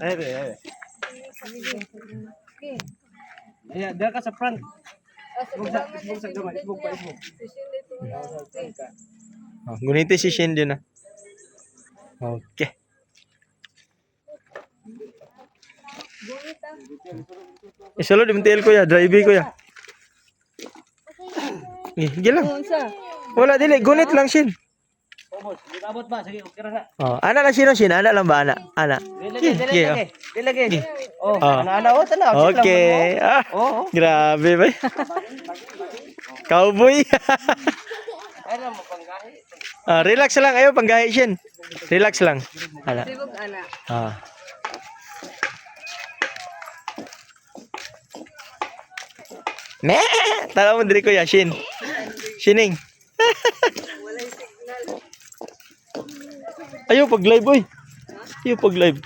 Ay. Ayan, dala ka sa front. Isbog sa gamay. Isbog pa, isbog. Oh, guniti si Shin din ah. Okay. Isalo di mentil ko ya, drive ko ya. Gila. Wala dili, gunit lang Shin. Obos, abot ba? Sige, okay na. Oh, ana lang Shin, ana lang ba ana? Ana. Dilagi. Oh, Oh. ana o tanaw. Okay. Ah, Oo. grabe ba? Cowboy. Ano mo panggahi? Relax lang ayo panggahi Shin. Relax lang. Ana. Sibog ana. Ah. Me, tara mo diri ko ya Shin. Shining. Walay signal. Ayo pag live boy. Ayo pag live.